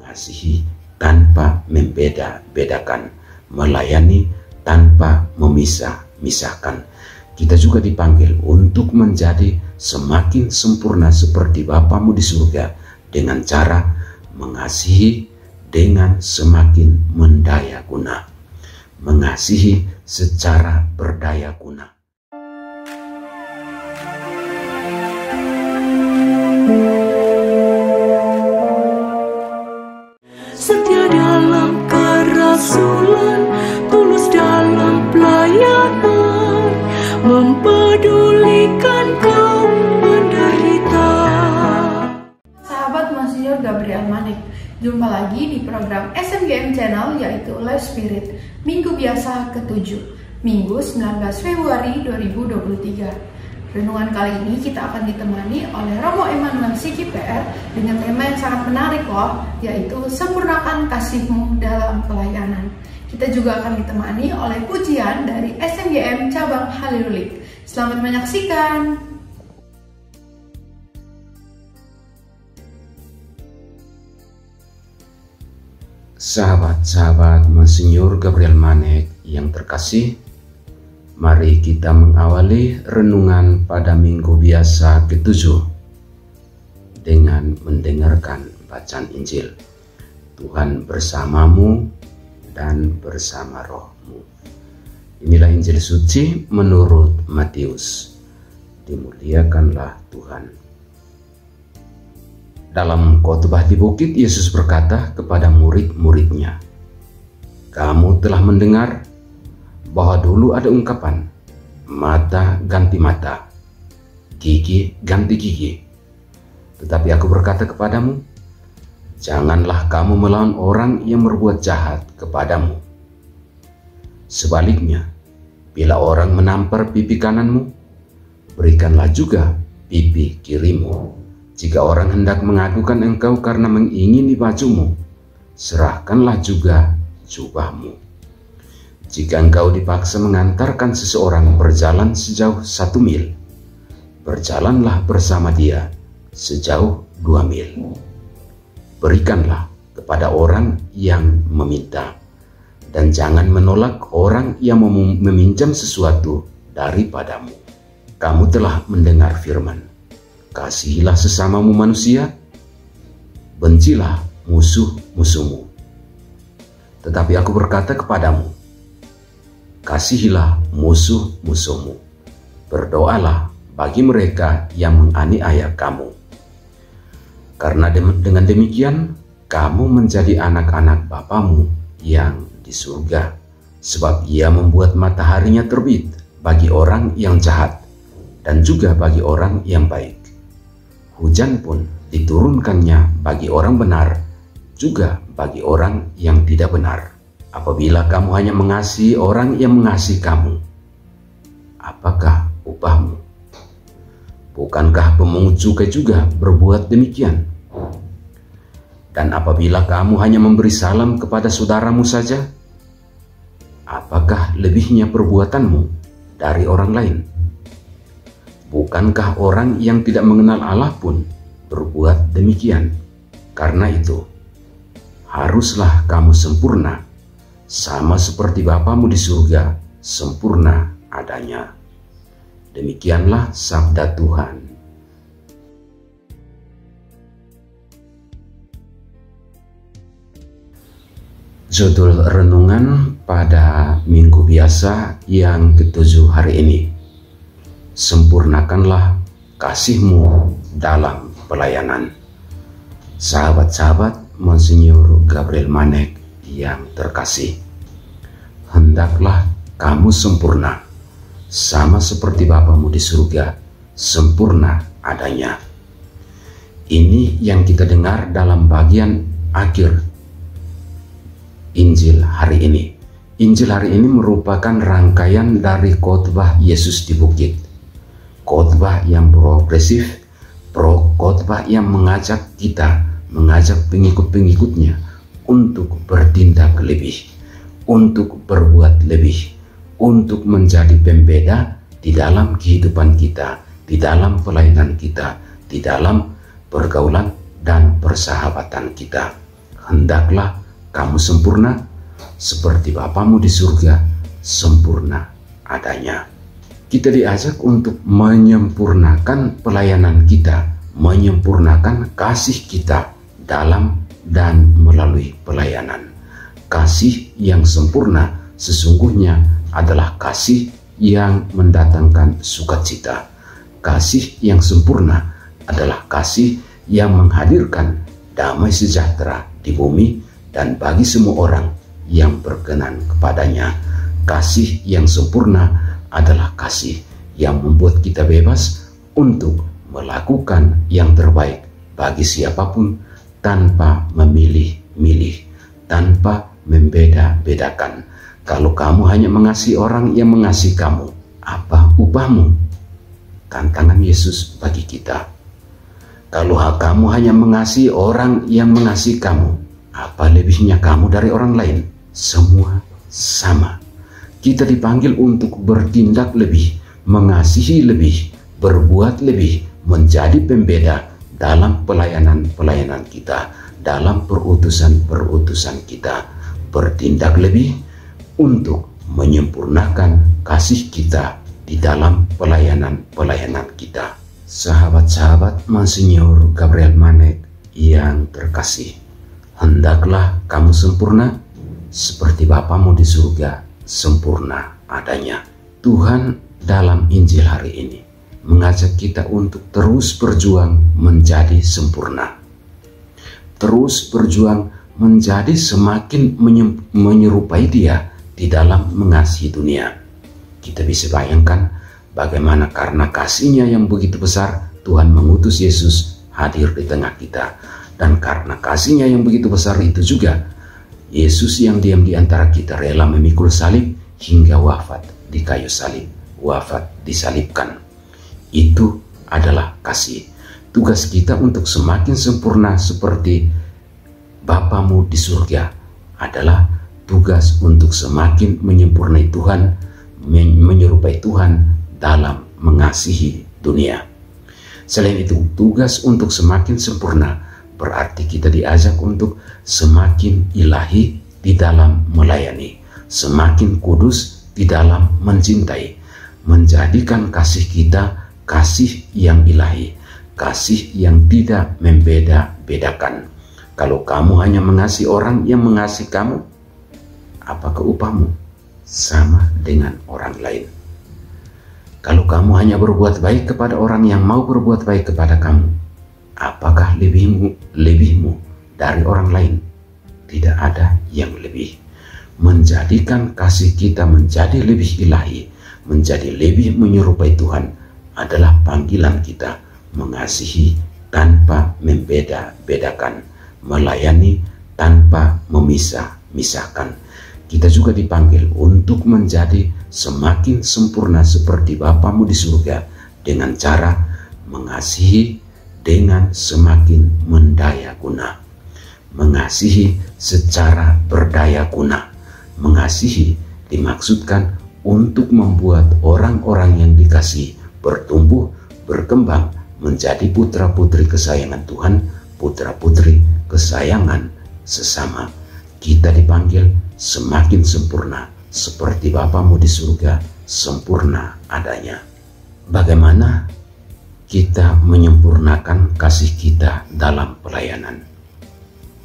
mengasihi tanpa membeda-bedakan, melayani tanpa memisah-misahkan. Kita juga dipanggil untuk menjadi semakin sempurna seperti Bapamu di surga dengan cara mengasihi dengan semakin mendaya guna, mengasihi secara berdaya guna. Setia dalam kerasulan, tulus dalam pelayanan, mempedulikan kaum menderita. Sahabat Monsinyur Gabriel Manik, jumpa lagi di program SMGM Channel yaitu Live Spirit, Minggu Biasa ke-7, Minggu 19 Februari 2023. Renungan kali ini kita akan ditemani oleh Romo Emmanuel Siki PR dengan tema yang sangat menarik loh, yaitu sempurnakan kasih-Mu dalam pelayanan. Kita juga akan ditemani oleh pujian dari SMGM Cabang Halelulik. Selamat menyaksikan. Sahabat-sahabat Monsinyur Gabriel Manik yang terkasih, mari kita mengawali renungan pada Minggu Biasa ke-7 dengan mendengarkan bacaan Injil. Tuhan bersamamu dan bersama rohmu. Inilah Injil suci menurut Matius. Dimuliakanlah Tuhan. Dalam khotbah di bukit, Yesus berkata kepada murid-muridnya, "Kamu telah mendengar bahwa dulu ada ungkapan, mata ganti mata, gigi ganti gigi. Tetapi aku berkata kepadamu, janganlah kamu melawan orang yang berbuat jahat kepadamu. Sebaliknya, bila orang menampar pipi kananmu, berikanlah juga pipi kirimu. Jika orang hendak mengadukan engkau karena mengingini bajumu, serahkanlah juga jubahmu. Jika engkau dipaksa mengantarkan seseorang berjalan sejauh 1 mil, berjalanlah bersama dia sejauh 2 mil. Berikanlah kepada orang yang meminta, dan jangan menolak orang yang meminjam sesuatu daripadamu. Kamu telah mendengar firman, kasihilah sesamamu manusia, bencilah musuh-musuhmu. Tetapi aku berkata kepadamu, kasihilah musuh-musuhmu, berdoalah bagi mereka yang menganiaya kamu. Karena dengan demikian, kamu menjadi anak-anak Bapamu yang di surga. Sebab Ia membuat mataharinya terbit bagi orang yang jahat dan juga bagi orang yang baik. Hujan pun diturunkannya bagi orang benar, juga bagi orang yang tidak benar. Apabila kamu hanya mengasihi orang yang mengasihi kamu, apakah upahmu? Bukankah pemungut cukai juga berbuat demikian? Dan apabila kamu hanya memberi salam kepada saudaramu saja, apakah lebihnya perbuatanmu dari orang lain? Bukankah orang yang tidak mengenal Allah pun berbuat demikian? Karena itu, haruslah kamu sempurna, sama seperti Bapamu di surga sempurna adanya. Demikianlah sabda Tuhan. Judul renungan pada Minggu Biasa yang ke-7 hari ini, sempurnakanlah kasih-Mu dalam pelayanan. Sahabat-sahabat Monsinyur Gabriel Manik yang terkasih, hendaklah kamu sempurna, sama seperti Bapamu di surga sempurna adanya. Ini yang kita dengar dalam bagian akhir Injil hari ini. Injil hari ini merupakan rangkaian dari khotbah Yesus di bukit. Khotbah yang progresif, khotbah yang mengajak kita, mengajak pengikut-pengikutnya untuk bertindak lebih, untuk berbuat lebih, untuk menjadi pembeda di dalam kehidupan kita, di dalam pelayanan kita, di dalam pergaulan dan persahabatan kita. hendaklah kamu sempurna seperti Bapamu di surga sempurna adanya. Kita diajak untuk menyempurnakan pelayanan kita, menyempurnakan kasih kita dalam dan melalui pelayanan. Kasih yang sempurna sesungguhnya adalah kasih yang mendatangkan sukacita. Kasih yang sempurna adalah kasih yang menghadirkan damai sejahtera di bumi dan bagi semua orang yang berkenan kepadanya. Kasih yang sempurna adalah kasih yang membuat kita bebas untuk melakukan yang terbaik bagi siapapun tanpa memilih-milih, tanpa membeda-bedakan. Kalau kamu hanya mengasihi orang yang mengasihi kamu, apa upahmu? Tantangan Yesus bagi kita. Kalau kamu hanya mengasihi orang yang mengasihi kamu, apa lebihnya kamu dari orang lain? Semua sama. Kita dipanggil untuk bertindak lebih, mengasihi lebih, berbuat lebih, menjadi pembeda dalam pelayanan-pelayanan kita, dalam perutusan-perutusan kita. Bertindak lebih untuk menyempurnakan kasih kita di dalam pelayanan-pelayanan kita. Sahabat-sahabat Monsinyur Gabriel Manek yang terkasih, hendaklah kamu sempurna seperti Bapamu di surga sempurna adanya. Tuhan dalam Injil hari ini mengajak kita untuk terus berjuang menjadi sempurna. Terus berjuang menjadi semakin menyerupai Dia di dalam mengasihi dunia. Kita bisa bayangkan bagaimana karena kasih-Nya yang begitu besar, Tuhan mengutus Yesus hadir di tengah kita. Dan karena kasih-Nya yang begitu besar itu juga, Yesus yang diam di antara kita rela memikul salib hingga wafat di kayu salib, wafat disalibkan. Itu adalah kasih. Tugas kita untuk semakin sempurna seperti Bapamu di surga adalah tugas untuk semakin menyempurnai Tuhan, menyerupai Tuhan dalam mengasihi dunia. Selain itu, tugas untuk semakin sempurna berarti kita diajak untuk semakin ilahi di dalam melayani, semakin kudus di dalam mencintai, menjadikan kasih kita kasih yang ilahi, kasih yang tidak membeda-bedakan. Kalau kamu hanya mengasihi orang yang mengasihi kamu, apakah upahmu? Sama dengan orang lain. Kalau kamu hanya berbuat baik kepada orang yang mau berbuat baik kepada kamu, apakah lebihmu dari orang lain? Tidak ada yang lebih. Menjadikan kasih kita menjadi lebih ilahi, menjadi lebih menyerupai Tuhan adalah panggilan kita mengasihi tanpa membeda-bedakan, melayani tanpa memisah-misahkan. Kita juga dipanggil untuk menjadi semakin sempurna seperti Bapamu di surga dengan cara mengasihi dengan semakin mendaya guna. Mengasihi secara berdaya guna. Mengasihi dimaksudkan untuk membuat orang-orang yang dikasihi bertumbuh, berkembang, menjadi putra-putri kesayangan Tuhan, putra-putri kesayangan sesama. Kita dipanggil semakin sempurna seperti Bapamu di surga sempurna adanya. Bagaimana kita menyempurnakan kasih kita dalam pelayanan?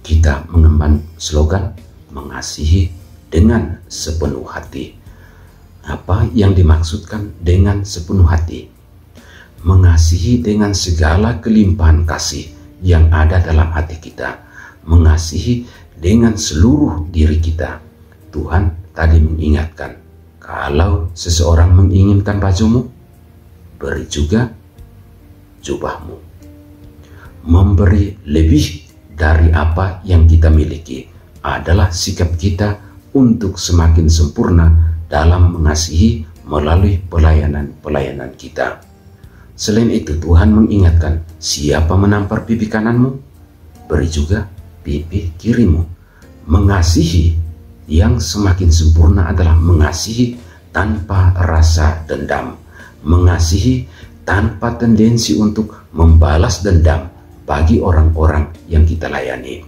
Kita mengemban slogan mengasihi dengan sepenuh hati. Apa yang dimaksudkan dengan sepenuh hati? Mengasihi dengan segala kelimpahan kasih yang ada dalam hati kita. Mengasihi dengan seluruh diri kita. Tuhan tadi mengingatkan, kalau seseorang menginginkan bajumu, beri juga jubahmu. Memberi lebih dari apa yang kita miliki adalah sikap kita untuk semakin sempurna dalam mengasihi melalui pelayanan-pelayanan kita. Selain itu, Tuhan mengingatkan, siapa menampar pipi kananmu, beri juga pipi kirimu. Mengasihi yang semakin sempurna adalah mengasihi tanpa rasa dendam, mengasihi tanpa tendensi untuk membalas dendam bagi orang-orang yang kita layani,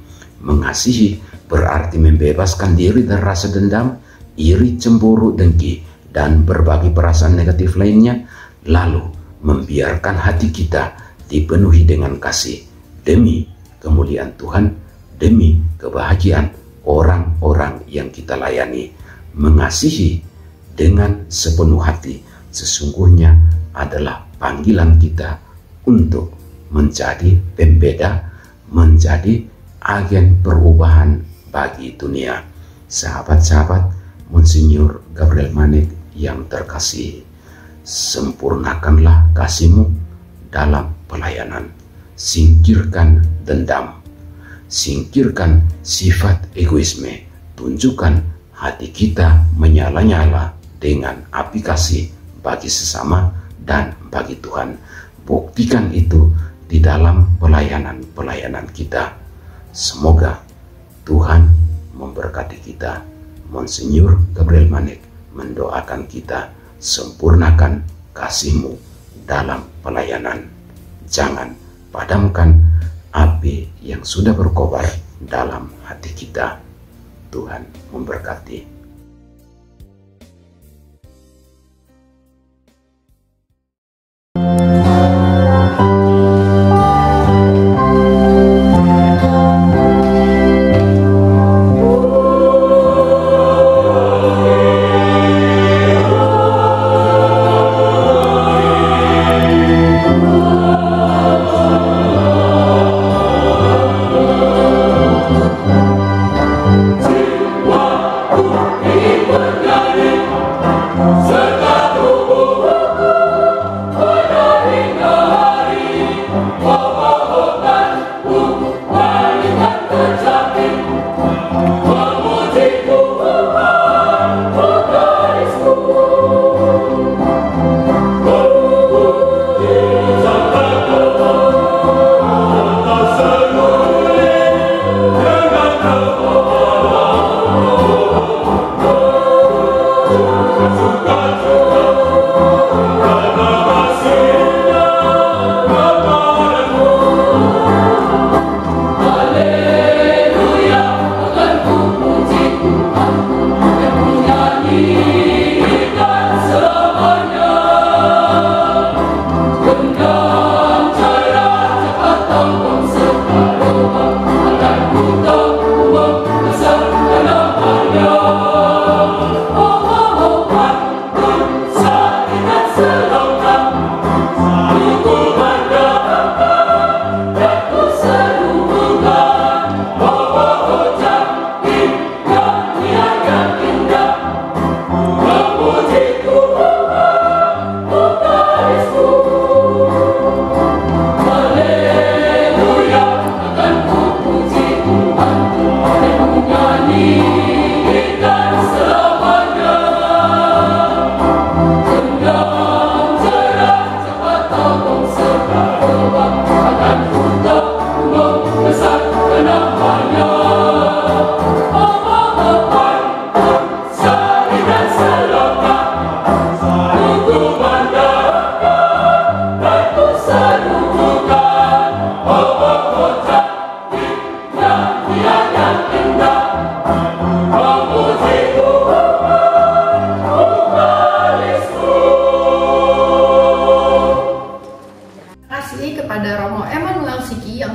Mengasihi berarti membebaskan diri dari rasa dendam, iri, cemburu, dengki, dan berbagai perasaan negatif lainnya, lalu membiarkan hati kita dipenuhi dengan kasih demi kemuliaan Tuhan, demi kebahagiaan orang-orang yang kita layani. Mengasihi dengan sepenuh hati sesungguhnya adalah panggilan kita untuk menjadi pembeda, menjadi agen perubahan bagi dunia. Sahabat-sahabat Monsinyur Gabriel Manik yang terkasih, sempurnakanlah kasih-Mu dalam pelayanan. Singkirkan dendam, singkirkan sifat egoisme, tunjukkan hati kita menyala-nyala dengan api kasih bagi sesama dan bagi Tuhan. Buktikan itu di dalam pelayanan-pelayanan kita. Semoga Tuhan memberkati kita. Monsinyur Gabriel Manik mendoakan kita, sempurnakan kasih-Mu dalam pelayanan. Jangan padamkan api yang sudah berkobar dalam hati kita. Tuhan memberkati.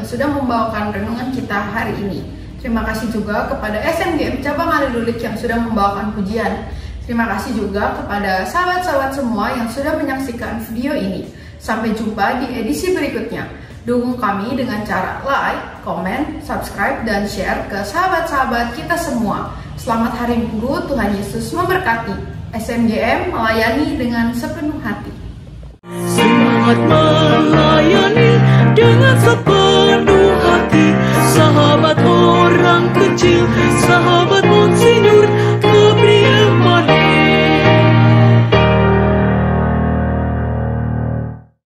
sudah membawakan renungan kita hari ini. Terima kasih juga kepada SMGM Cabang Alilulik yang sudah membawakan pujian. Terima kasih juga kepada sahabat-sahabat semua yang sudah menyaksikan video ini. Sampai jumpa di edisi berikutnya. Dukung kami dengan cara like, komen, subscribe, dan share ke sahabat-sahabat kita semua. Selamat hari Minggu, Tuhan Yesus memberkati. SMGM melayani dengan sepenuh hati. Semangat melayani dengan sepenuh hati.